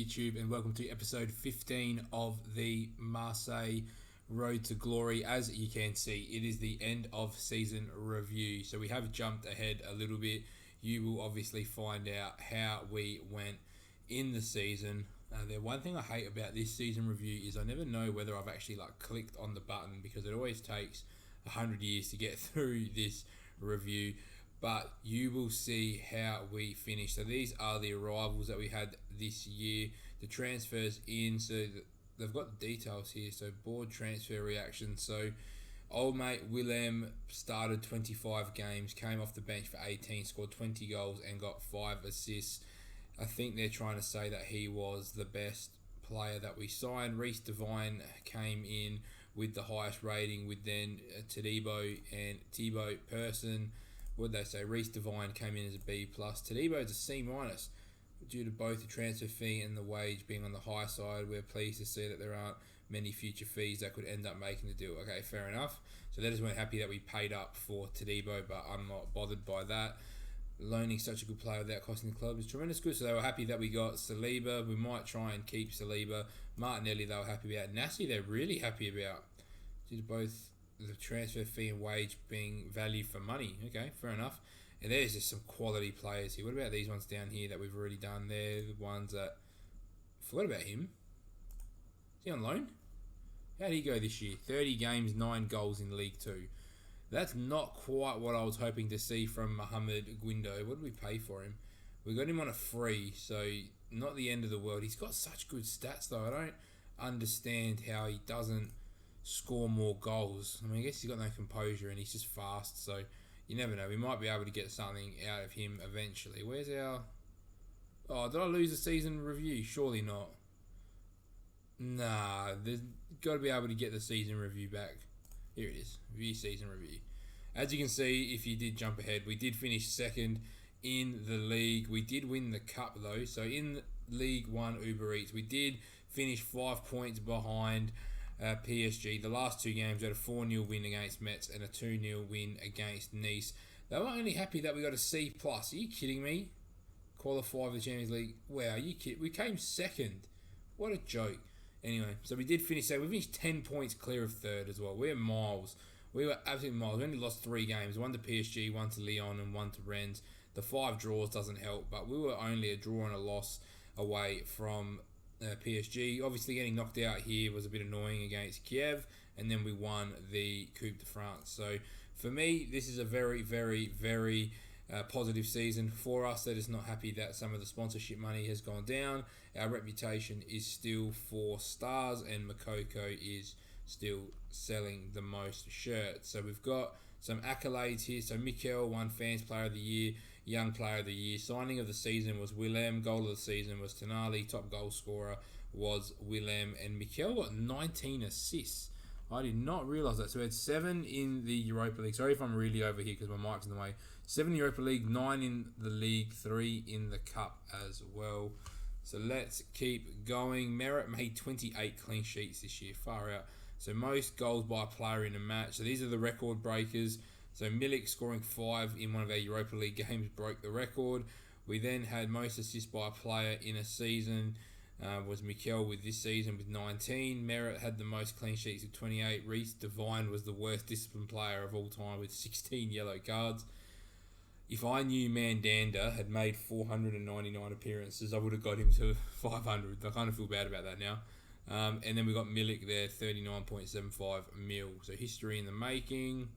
YouTube, and welcome to episode 15 of the Marseille Road to Glory. As you can see, it is the end of season review, so we have jumped ahead a little bit. You will obviously find out how we went in the season. The one thing I hate about this season review is I never know whether I've actually clicked on the button, because it always takes 100 years to get through this review. But you will see how we finish. So these are the arrivals that we had this year. The transfers in, so they've got the details here. So board transfer reaction. So old mate Willem started 25 games, came off the bench for 18, scored 20 goals and got 5 assists. I think they're trying to say that he was the best player that we signed. Reece Devine came in with the highest rating, with then Todibo and Thibaut Person. What did they say? Reece Devine came in as a B+. Todibo is a C-, due to both the transfer fee and the wage being on the high side. We're pleased to see that there aren't many future fees that could end up making the deal. Okay, fair enough. So they just weren't happy that we paid up for Todibo, but I'm not bothered by that. Loaning such a good player without costing the club is tremendous good. So they were happy that we got Saliba. We might try and keep Saliba. Martinelli they were happy about. Nassi they're really happy about, due to both the transfer fee and wage being value for money. Okay, fair enough. And there's just some quality players here. What about these ones down here that we've already done? They're the ones that... Forgot about him. Is he on loan? How did he go this year? 30 games, 9 goals in League 2. That's not quite what I was hoping to see from Mohamed Guindo. What did we pay for him? We got him on a free, so not the end of the world. He's got such good stats, though. I don't understand how he doesn't score more goals. I mean, I guess he's got no composure and he's just fast, so you never know. We might be able to get something out of him eventually. Where's our... Oh, did I lose the season review? Surely not. Nah, there's got to be able to get the season review back. Here it is. View season review. As you can see, if you did jump ahead, we did finish second in the league. We did win the cup, though. So in League 1 Uber Eats, we did finish 5 points behind PSG. The last 2 games, we had a 4-0 win against Metz and a 2-0 win against Nice. They were only happy that we got a C+. Are you kidding me? Qualify for the Champions League. Wow, are you kidding? We came second. What a joke. Anyway, so we did finish. So we finished 10 points clear of third as well. We're miles. We were absolutely miles. We only lost 3 games. 1 to PSG, 1 to Lyon and 1 to Rennes. The 5 draws doesn't help, but we were only a draw and a loss away from PSG. Obviously getting knocked out here was a bit annoying against Kiev, and then we won the Coupe de France. So for me, this is a very, very, very positive season for us. They're just not happy that some of the sponsorship money has gone down. Our reputation is still 4 stars, and Makoko is still selling the most shirts. So we've got some accolades here. So Mikel won Fans Player of the Year, Young Player of the Year. Signing of the season was Willem. Goal of the season was Tonali. Top goal scorer was Willem. And Mikel got 19 assists. I did not realise that. So we had 7 in the Europa League. Sorry if I'm really over here because my mic's in the way. 7 in the Europa League, 9 in the League, 3 in the Cup as well. So let's keep going. Merritt made 28 clean sheets this year. Far out. So most goals by a player in a match. So these are the record breakers. So Milik scoring 5 in one of our Europa League games broke the record. We then had most assists by a player in a season. Was Mikel with this season with 19. Merritt had the most clean sheets with 28. Reece Devine was the worst disciplined player of all time with 16 yellow cards. If I knew Mandanda had made 499 appearances, I would have got him to 500. I kind of feel bad about that now. And then we got Milik there, 39.75 mil. So history in the making.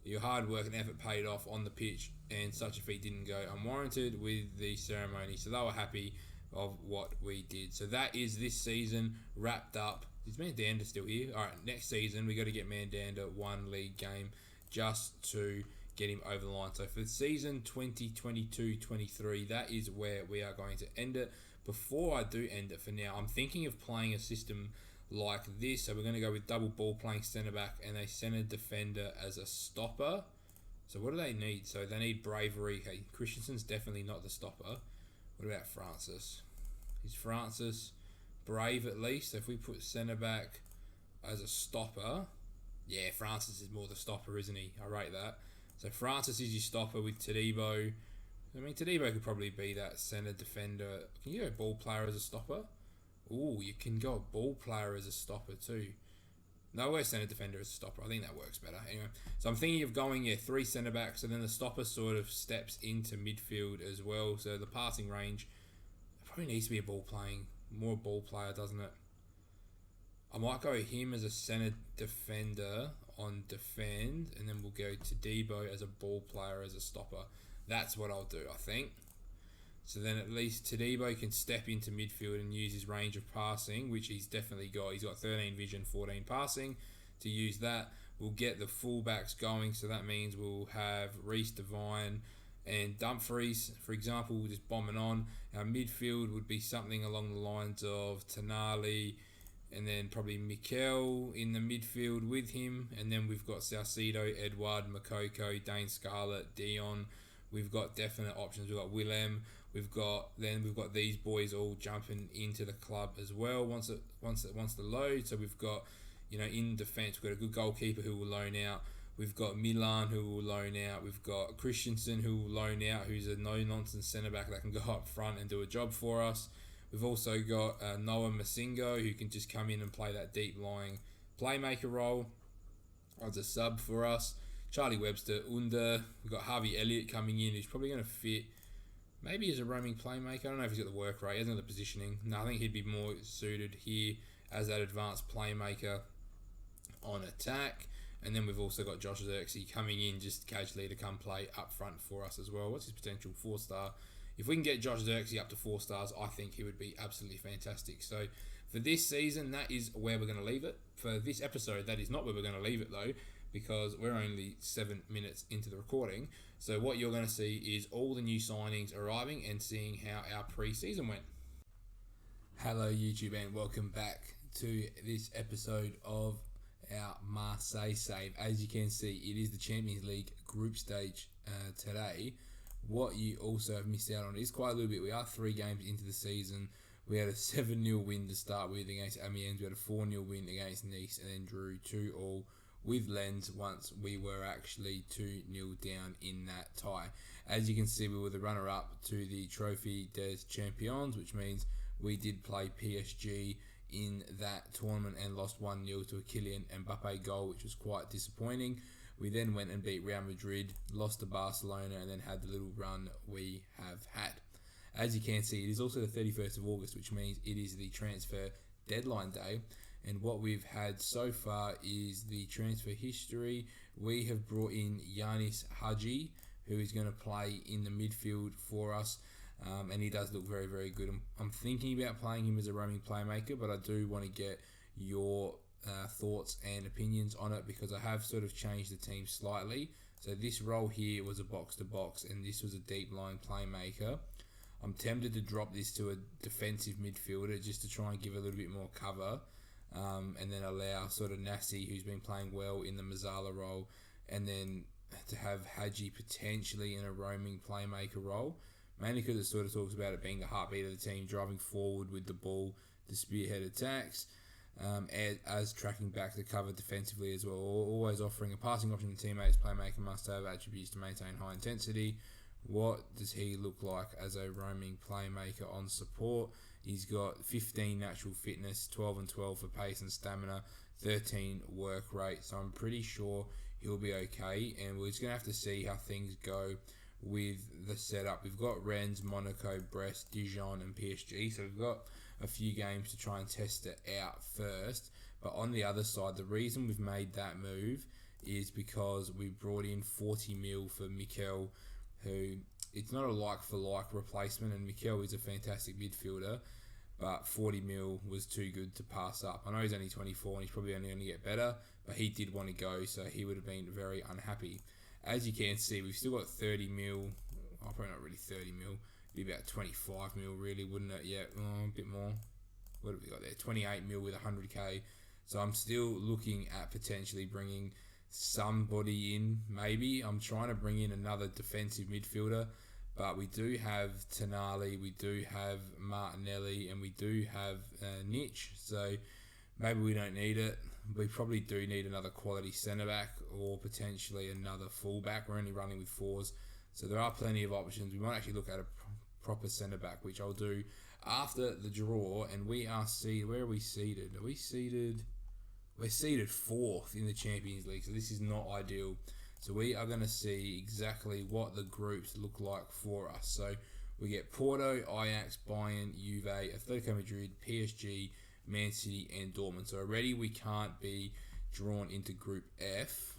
Your hard work and effort paid off on the pitch, and such a feat didn't go unwarranted with the ceremony. So they were happy of what we did. So that is this season wrapped up. Is Mandanda still here? Alright, next season we got to get Mandanda 1 league game just to get him over the line. So for the season 2022-23, that is where we are going to end it. Before I do end it for now, I'm thinking of playing a system like this. So we're going to go with double ball playing centre back and a centre defender as a stopper. So what do they need? So they need bravery. Okay, Christensen's definitely not the stopper. What about Francis? Is Francis brave at least? So if we put centre back as a stopper, yeah, Francis is more the stopper, isn't he? I rate that. So Francis is your stopper with Todibo. I mean, Tadibo could probably be that centre defender. Can you go ball player as a stopper? Ooh, you can go ball player as a stopper too. No, we're centre defender as a stopper. I think that works better. Anyway, so I'm thinking of going, 3 centre backs, and then the stopper sort of steps into midfield as well. So the passing range probably needs to be more ball player, doesn't it? I might go him as a centre defender on defend, and then we'll go to Debo as a ball player as a stopper. That's what I'll do, I think. So then at least Tadibo can step into midfield and use his range of passing, which he's definitely got. He's got 13 vision, 14 passing. To use that, we'll get the fullbacks going. So that means we'll have Reece Devine and Dumfries, for example, just bombing on. Our midfield would be something along the lines of Tonali, and then probably Mikel in the midfield with him. And then we've got Salcedo, Edward, Makoko, Dane Scarlett, Dion. We've got definite options. We've got Willem. We've got these boys all jumping into the club as well once the load. So we've got, in defence, we've got a good goalkeeper who will loan out. We've got Milan who will loan out. We've got Christensen who will loan out, who's a no-nonsense centre-back that can go up front and do a job for us. We've also got Noah Masingo who can just come in and play that deep-lying playmaker role as a sub for us. Charlie Webster, Under. We've got Harvey Elliott coming in, who's probably going to fit maybe as a roaming playmaker. I don't know if he's got the work rate. He hasn't got the positioning. No, I think he'd be more suited here as that advanced playmaker on attack. And then we've also got Josh Xerxes coming in just casually to come play up front for us as well. What's his potential? 4-star. If we can get Josh Xerxes up to 4 stars, I think he would be absolutely fantastic. So for this season, that is where we're going to leave it. For this episode, that is not where we're going to leave it though, because we're only 7 minutes into the recording. So what you're going to see is all the new signings arriving and seeing how our pre-season went. Hello YouTube and welcome back to this episode of our Marseille save. As you can see, it is the Champions League group stage today. What you also have missed out on is quite a little bit. We are 3 games into the season. We had a 7-0 win to start with against Amiens. We had a 4-0 win against Nice and then drew 2-2 with Lens once we were actually 2-0 down in that tie. As you can see, we were the runner-up to the Trophy des Champions, which means we did play PSG in that tournament and lost 1-0 to a Kylian Mbappe goal, which was quite disappointing. We then went and beat Real Madrid, lost to Barcelona, and then had the little run we have had. As you can see, it is also the 31st of August, which means it is the transfer deadline day. And what we've had so far is the transfer history. We have brought in Yanis Hadji, who is going to play in the midfield for us. And he does look very, very good. I'm thinking about playing him as a roaming playmaker, but I do want to get your thoughts and opinions on it because I have sort of changed the team slightly. So this role here was a box-to-box, and this was a deep-lying playmaker. I'm tempted to drop this to a defensive midfielder just to try and give a little bit more cover. And then allow sort of Nassi, who's been playing well in the Mazzala role, and then to have Hadji potentially in a roaming playmaker role, mainly because it sort of talks about it being the heartbeat of the team, driving forward with the ball to spearhead attacks, as tracking back to cover defensively as well, always offering a passing option to teammates. Playmaker must have attributes to maintain high intensity. What does he look like as a roaming playmaker on support? He's got 15 natural fitness, 12 and 12 for pace and stamina, 13 work rate. So I'm pretty sure he'll be okay. And we're just going to have to see how things go with the setup. We've got Rennes, Monaco, Brest, Dijon and PSG. So we've got a few games to try and test it out first. But on the other side, the reason we've made that move is because we brought in 40 mil for Mikel, who it's not a like-for-like replacement, and Mikel is a fantastic midfielder, but 40 mil was too good to pass up. I know he's only 24 and he's probably only going to get better, but he did want to go, so he would have been very unhappy. As you can see, we've still got 30 mil, probably not really 30 mil, it'd be about 25 mil really, wouldn't it? Yeah, a bit more. What have we got there? 28 mil with 100k. So I'm still looking at potentially bringing somebody in, maybe. I'm trying to bring in another defensive midfielder, but we do have Tonali, we do have Martinelli, and we do have Niche, so maybe we don't need it. We probably do need another quality centre-back or potentially another full-back. We're only running with 4s, So there are plenty of options. We might actually look at a proper centre-back, which I'll do after the draw. And we are seated. Where are we seated? Are we seated? We're seated 4th in the Champions League, so this is not ideal. So we are going to see exactly what the groups look like for us. So we get Porto, Ajax, Bayern, Juve, Atletico Madrid, PSG, Man City, and Dortmund. So already we can't be drawn into Group F.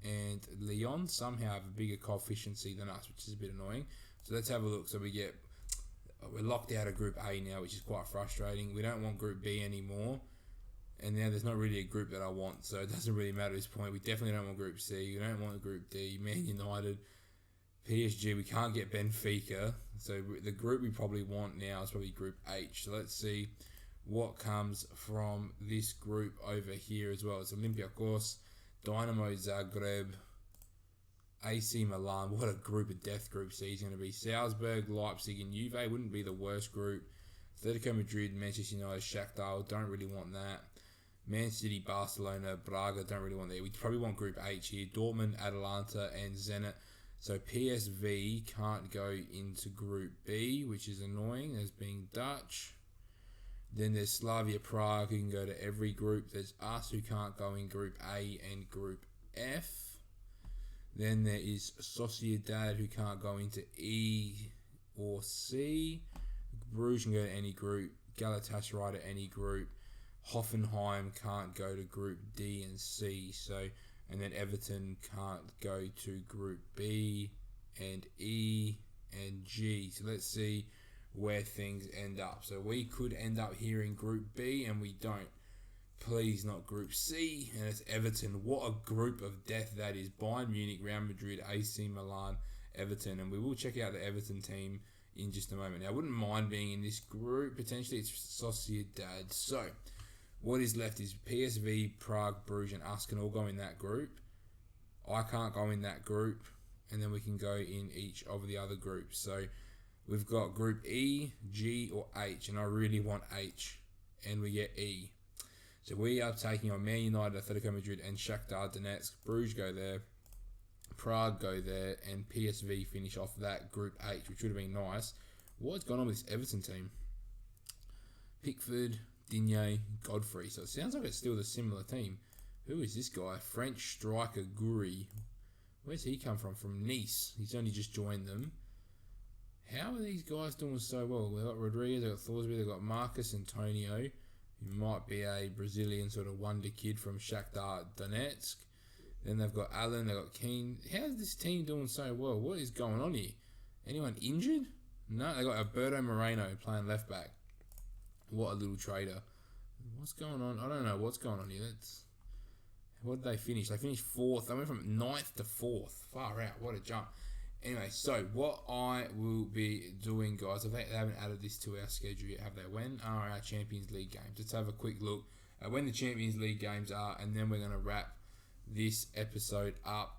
And Lyon somehow have a bigger coefficient than us, which is a bit annoying. So let's have a look. So we're locked out of Group A now, which is quite frustrating. We don't want Group B anymore. And now there's not really a group that I want, so it doesn't really matter at this point. We definitely don't want Group C. We don't want Group D. Man United, PSG. We can't get Benfica. So the group we probably want now is probably Group H. So let's see what comes from this group over here as well. It's Olympiacos, Dynamo Zagreb, AC Milan. What a group of death. Group C is going to be. Salzburg, Leipzig, and Juve wouldn't be the worst group. Atletico Madrid, Manchester United, Shakhtar. Don't really want that. Man City, Barcelona, Braga, don't really want that. We probably want Group H here. Dortmund, Atalanta, and Zenit. So PSV can't go into Group B, which is annoying as being Dutch. Then there's Slavia Prague, who can go to every group. There's us, who can't go in Group A and Group F. Then there is Sociedad, who can't go into E or C. Bruges can go to any group. Galatasaray to any group. Hoffenheim can't go to Group D and C. And then Everton can't go to Group B and E and G. So let's see where things end up. So we could end up here in Group B, and we don't. Please, not Group C. And it's Everton. What a group of death that is. Bayern Munich, Real Madrid, AC Milan, Everton. And we will check out the Everton team in just a moment. Now, I wouldn't mind being in this group. Potentially, it's Sociedad. So what is left is PSV, Prague, Bruges, and us can all go in that group. I can't go in that group. And then we can go in each of the other groups. So we've got Group E, G, or H. And I really want H. And we get E. So we are taking on Man United, Atletico Madrid, and Shakhtar Donetsk. Bruges go there. Prague go there. And PSV finish off that Group H, which would have been nice. What's gone on with this Everton team? Pickford, Digne, Godfrey. So it sounds like it's still the similar team. Who is this guy? French striker Goury. Where's he come from? From Nice. He's only just joined them. How are these guys doing so well? They've got Rodriguez, they've got Thorsby, they've got Marcus Antonio, who might be a Brazilian sort of wonder kid from Shakhtar Donetsk. Then they've got Allen, they've got Keane. How's this team doing so well? What is going on here? Anyone injured? No, they got Alberto Moreno playing left back. What a little trader. What's going on? I don't know what's going on here. What did they finish? They finished 4th. They went from 9th to 4th. Far out. What a jump. Anyway, so what I will be doing, guys, I think they haven't added this to our schedule yet, have they? When are our Champions League games? Let's have a quick look at when the Champions League games are, and then we're going to wrap this episode up,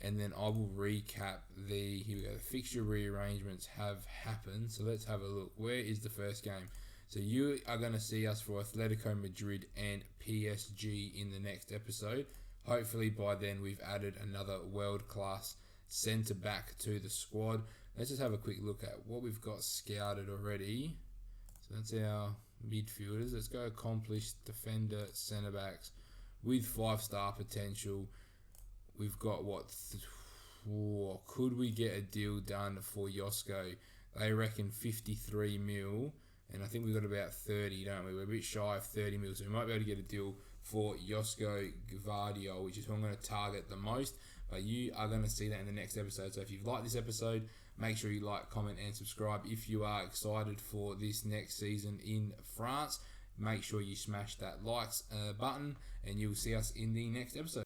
and then I will recap here we go, the fixture rearrangements have happened. So let's have a look. Where is the first game? So you are going to see us for Atletico Madrid and PSG in the next episode. Hopefully by then we've added another world-class centre-back to the squad. Let's just have a quick look at what we've got scouted already. So that's our midfielders. Let's go accomplished defender centre-backs with 5-star potential. We've got could we get a deal done for Josko? They reckon 53 mil. And I think we've got about 30, don't we? We're a bit shy of 30 mil, so we might be able to get a deal for Josko Gvardiol, which is who I'm going to target the most. But you are going to see that in the next episode. So if you've liked this episode, make sure you like, comment, and subscribe. If you are excited for this next season in France, make sure you smash that likes button, and you'll see us in the next episode.